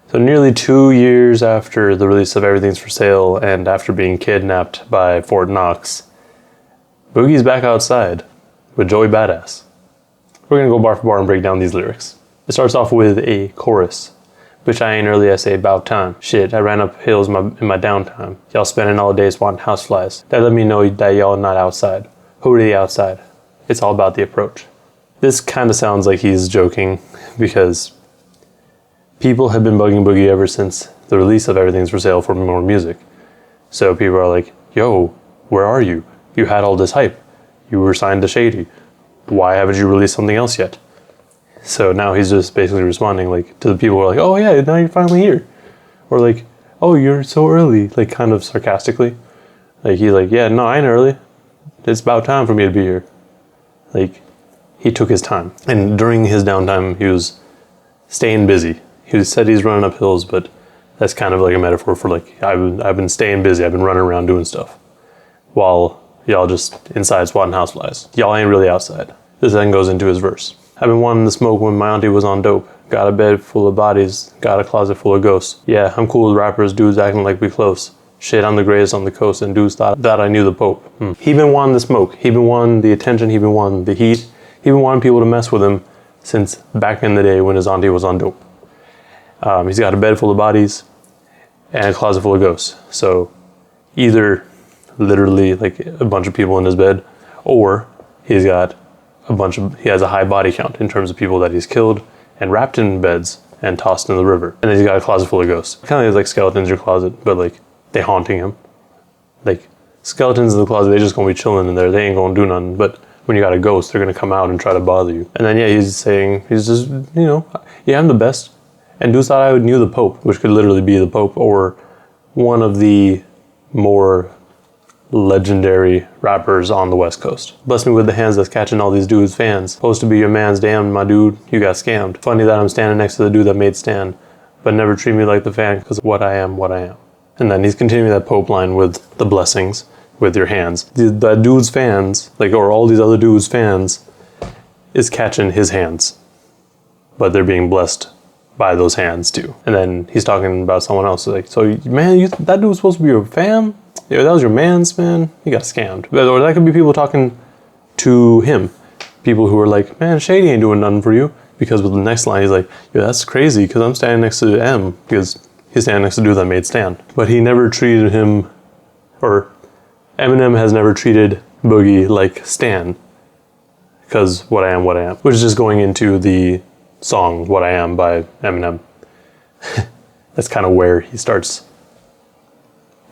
So nearly 2 years after the release of Everything's for Sale and after being kidnapped by Fort Knox, Boogie's back outside with Joey Badass. We're gonna go bar for bar and break down these lyrics. It starts off with a chorus. Bitch, I ain't early, I say about time. Shit, I ran up hills in my downtime. Y'all spending all day swatting houseflies. That let me know that y'all not outside. Who are the outside? It's all about the approach. This kind of sounds like he's joking because people have been bugging Boogie ever since the release of Everything's for Sale for more music. So people are like, yo, where are you? You had all this hype. You were signed to Shady. Why haven't you released something else yet? So now he's just basically responding like to the people who are like, oh yeah, now you're finally here. Or like, oh, you're so early, like kind of sarcastically. Like he's like, yeah, no, I ain't early. It's about time for me to be here. Like he took his time. And during his downtime, he was staying busy. He said he's running up hills, but that's kind of like a metaphor for like, I've been staying busy. I've been running around doing stuff while y'all just inside swatting houseflies. Y'all ain't really outside. This then goes into his verse. I've been wanting to smoke when my auntie was on dope. Got a bed full of bodies, got a closet full of ghosts. Yeah, I'm cool with rappers, dudes acting like we close. Shit, I'm the greatest on the coast, and dudes thought that I knew the Pope. He been wanting the smoke, he been wanting the attention, he been wanting the heat. He been wanting people to mess with him since back in the day when his auntie was on dope. He's got a bed full of bodies and a closet full of ghosts. So either literally like a bunch of people in his bed, or he has a high body count in terms of people that he's killed and wrapped in beds and tossed in the river. And then he's got a closet full of ghosts. Kind of like skeletons in your closet, but like they haunting him. Like skeletons in the closet, they just gonna be chilling in there. They ain't gonna do nothing. But when you got a ghost, they're gonna come out and try to bother you. And then yeah, he's saying, he's just, yeah, I'm the best. And dudes thought I knew the Pope, which could literally be the Pope or one of the more legendary rappers on the West Coast. Bless me with the hands that's catching all these dudes' fans. Supposed to be your man's, damn, my dude, you got scammed. Funny that I'm standing next to the dude that made Stan, but never treat me like the fan, because what I am, what I am. And then he's continuing that Pope line with the blessings, with your hands. That dude's fans, like, or all these other dudes' fans, is catching his hands, but they're being blessed by those hands too. And then he's talking about someone else, like, so man, that dude was supposed to be your fam? Yeah, that was your man's, man. He got scammed. Or that could be people talking to him. People who are like, man, Shady ain't doing nothing for you. Because with the next line, he's like, yeah, that's crazy because I'm standing next to M, because he's standing next to the dude that made Stan. But he never treated him, or Eminem has never treated Boogie like Stan. Because what I am, what I am. Which is just going into the song, What I Am by Eminem. That's kind of where he starts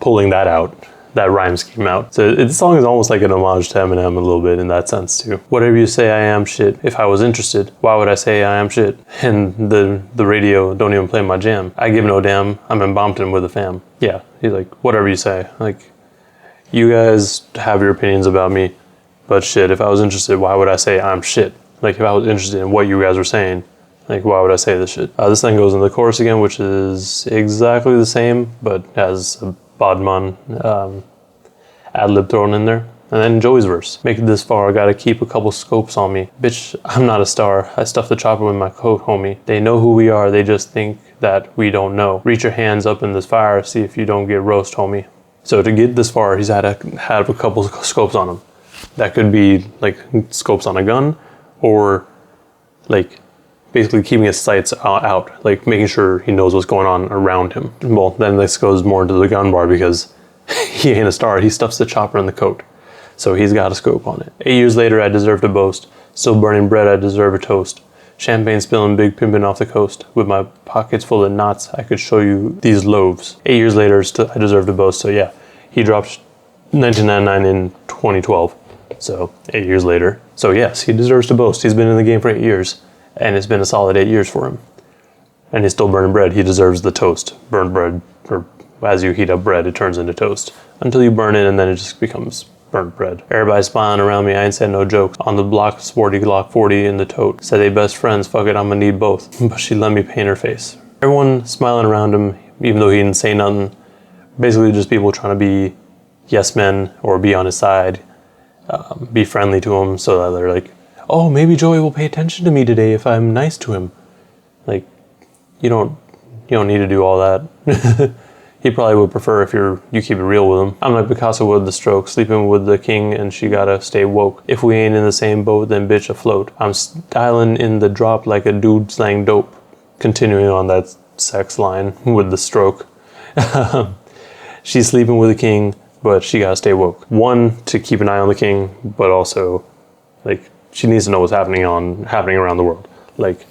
pulling that out, that rhyme scheme out. So this song is almost like an homage to Eminem a little bit in that sense too. Whatever you say, I am shit. If I was interested, why would I say I am shit? And the radio don't even play my jam. I give no damn. I'm in Bompton with the fam. Yeah, he's like, whatever you say. Like, you guys have your opinions about me, but shit, if I was interested, why would I say I'm shit? Like, if I was interested in what you guys were saying, like, why would I say this shit? This thing goes in the chorus again, which is exactly the same, but has a Bodman ad-lib thrown in there. And then Joey's verse. Make it this far, I gotta keep a couple scopes on me. Bitch, I'm not a star. I stuffed the chopper with my coat, homie. They know who we are, they just think that we don't know. Reach your hands up in this fire, see if you don't get roast, homie. So to get this far, he's had to have a couple scopes on him. That could be like scopes on a gun, or like basically keeping his sights out, like making sure he knows what's going on around him. Well, then this goes more into the gun bar because he ain't a star. He stuffs the chopper in the coat. So he's got a scope on it. 8 years later, I deserve to boast. Still burning bread, I deserve a toast. Champagne spilling, big pimping off the coast. With my pockets full of knots, I could show you these loaves. 8 years later, I deserve to boast. So yeah, he dropped 1999 in 2012. So 8 years later. So yes, he deserves to boast. He's been in the game for 8 years. And it's been a solid 8 years for him. And he's still burning bread. He deserves the toast. Burned bread, or as you heat up bread, it turns into toast. Until you burn it, and then it just becomes burnt bread. Everybody's smiling around me, I ain't said no joke. On the block, sporty Glock 40 in the tote. Said they best friends, fuck it, I'ma need both. But she let me paint her face. Everyone smiling around him, even though he didn't say nothing. Basically just people trying to be yes men, or be on his side. Be friendly to him, so that they're like, oh, maybe Joey will pay attention to me today if I'm nice to him. Like, you don't You don't need to do all that. He probably would prefer if you keep it real with him. I'm like Picasso with the stroke, sleeping with the king and she gotta stay woke. If we ain't in the same boat, then bitch afloat. I'm styling in the drop like a dude slang dope. Continuing on that sex line with the stroke. She's sleeping with the king, but she gotta stay woke. One, to keep an eye on the king, but also, like, she needs to know what's happening around the world. Like,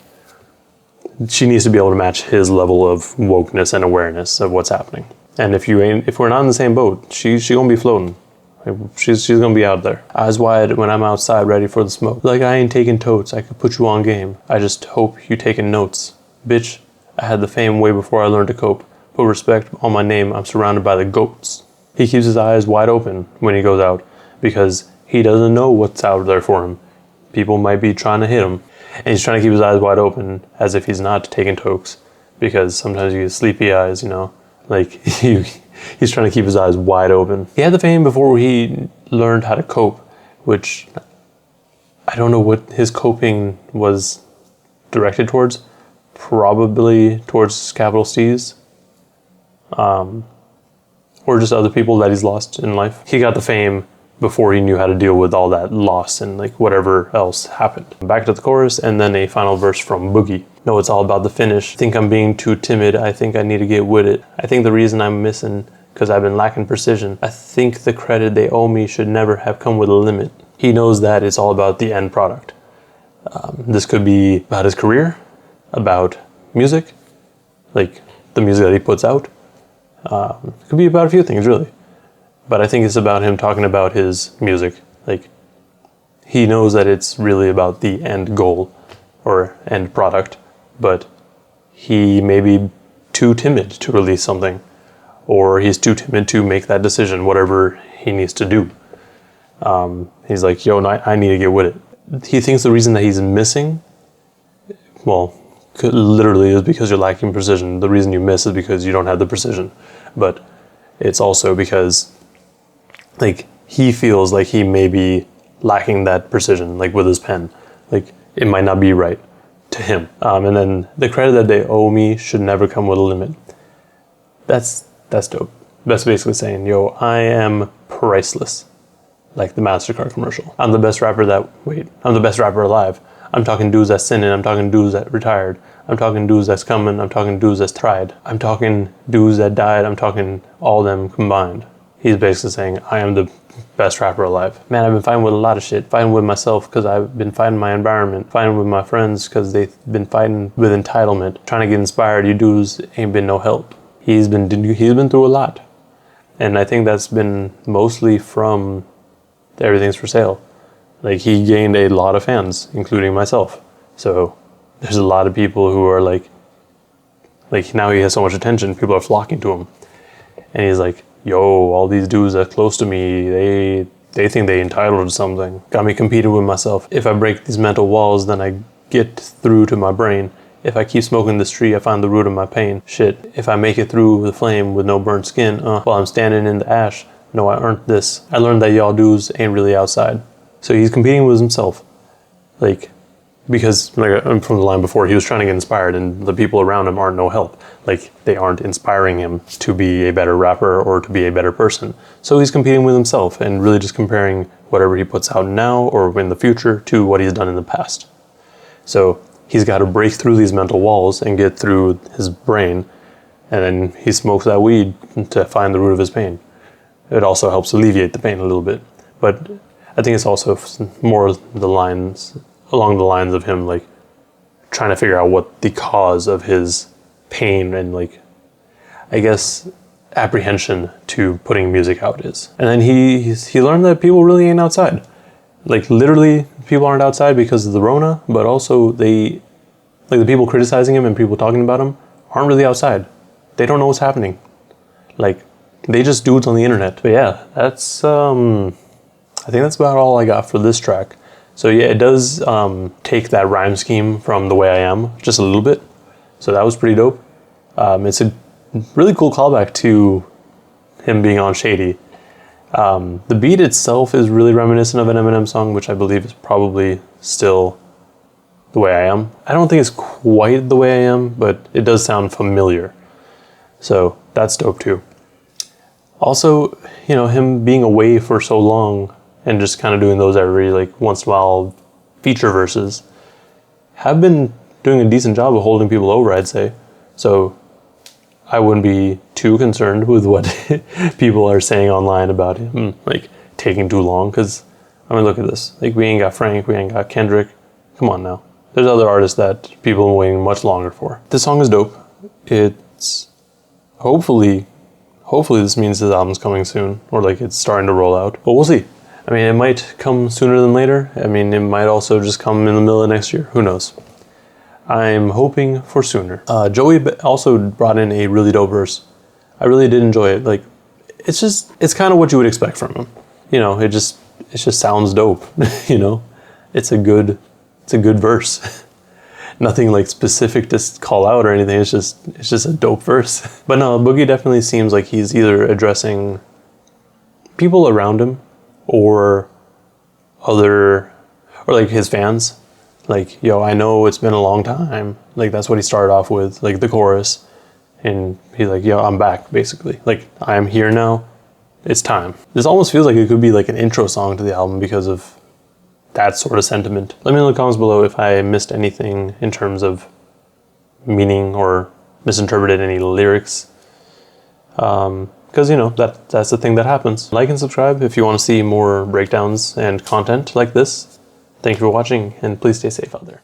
she needs to be able to match his level of wokeness and awareness of what's happening. And if we're not in the same boat, she's gonna be floating. Like, she's gonna be out there. Eyes wide when I'm outside ready for the smoke. Like, I ain't taking totes, I could put you on game. I just hope you taking notes. Bitch, I had the fame way before I learned to cope. Put respect on my name, I'm surrounded by the goats. He keeps his eyes wide open when he goes out because he doesn't know what's out there for him. People might be trying to hit him. And he's trying to keep his eyes wide open as if he's not taking tokes, because sometimes you get sleepy eyes, you know, like he's trying to keep his eyes wide open. He had the fame before he learned how to cope, which I don't know what his coping was directed towards, probably towards capital C's, or just other people that he's lost in life. He got the fame before he knew how to deal with all that loss and like whatever else happened. Back to the chorus and then a final verse from Boogie. No, it's all about the finish. Think I'm being too timid. I think I need to get with it. I think the reason I'm missing because I've been lacking precision. I think the credit they owe me should never have come with a limit. He knows that it's all about the end product. This could be about his career, about music, like the music that he puts out. It could be about a few things really. But I think it's about him talking about his music. Like, he knows that it's really about the end goal or end product, but he may be too timid to release something, or he's too timid to make that decision, whatever he needs to do. He's like, yo, I need to get with it. He thinks the reason that he's missing, well, literally is because you're lacking precision. The reason you miss is because you don't have the precision. But it's also because like he feels like he may be lacking that precision, like with his pen. Like it might not be right to him. And then the credit that they owe me should never come with a limit. That's dope. That's basically saying, yo, I am priceless. Like the MasterCard commercial. I'm the best rapper alive. I'm talking dudes that's sinning. I'm talking dudes that retired. I'm talking dudes that's coming. I'm talking dudes that's tried. I'm talking dudes that died. I'm talking all them combined. He's basically saying, I am the best rapper alive. Man, I've been fighting with a lot of shit. Fighting with myself because I've been fighting my environment. Fighting with my friends because they've been fighting with entitlement. Trying to get inspired. You dudes ain't been no help. He's been through a lot. And I think that's been mostly from Everything's for Sale. Like, he gained a lot of fans, including myself. So there's a lot of people who are like now he has so much attention, people are flocking to him. And he's like, yo, all these dudes that close to me, they think they entitled to something. Got me competing with myself. If I break these mental walls, then I get through to my brain. If I keep smoking this tree, I find the root of my pain. Shit, if I make it through the flame with no burnt skin, while I'm standing in the ash, no, I earned this. I learned that y'all dudes ain't really outside. So he's competing with himself. Like, because like from the line before, he was trying to get inspired and the people around him aren't no help. Like, they aren't inspiring him to be a better rapper or to be a better person. So he's competing with himself and really just comparing whatever he puts out now or in the future to what he's done in the past. So he's got to break through these mental walls and get through his brain, and then he smokes that weed to find the root of his pain. It also helps alleviate the pain a little bit. But I think it's also more along the lines of him like trying to figure out what the cause of his pain and like, I guess, apprehension to putting music out is. And then he learned that people really ain't outside. Like, literally, people aren't outside because of the Rona, but also the people criticizing him and people talking about him aren't really outside. They don't know what's happening. Like, they just dudes on the internet. But yeah, that's I think that's about all I got for this track. So yeah, it does take that rhyme scheme from The Way I Am just a little bit. So that was pretty dope. It's a really cool callback to him being on Shady. The beat itself is really reminiscent of an Eminem song, which I believe is probably still The Way I Am. I don't think it's quite The Way I Am, but it does sound familiar. So that's dope too. Also, you know, him being away for so long and just kind of doing those every like once in a while feature verses have been doing a decent job of holding people over, I'd say. So I wouldn't be too concerned with what people are saying online about him, like taking too long. Because, I mean, look at this. Like, we ain't got Frank, we ain't got Kendrick. Come on now. There's other artists that people are waiting much longer for. This song is dope. It's hopefully this means his album's coming soon, or like it's starting to roll out. But we'll see. I mean, it might come sooner than later. I mean, it might also just come in the middle of next year. Who knows? I'm hoping for sooner. Joey also brought in a really dope verse. I really did enjoy it. Like, it's kind of what you would expect from him. You know, it just sounds dope. You know, it's a good verse. Nothing like specific to call out or anything. It's just a dope verse. But no, Boogie definitely seems like he's either addressing people around him or like his fans. Like, yo, I know it's been a long time. Like, that's what he started off with, like the chorus. And he's like, yo, I'm back, basically. Like, I'm here now. It's time. This almost feels like it could be like an intro song to the album because of that sort of sentiment. Let me know in the comments below if I missed anything in terms of meaning or misinterpreted any lyrics. Because, you know, that's the thing that happens. Like and subscribe if you want to see more breakdowns and content like this. Thank you for watching, and please stay safe out there.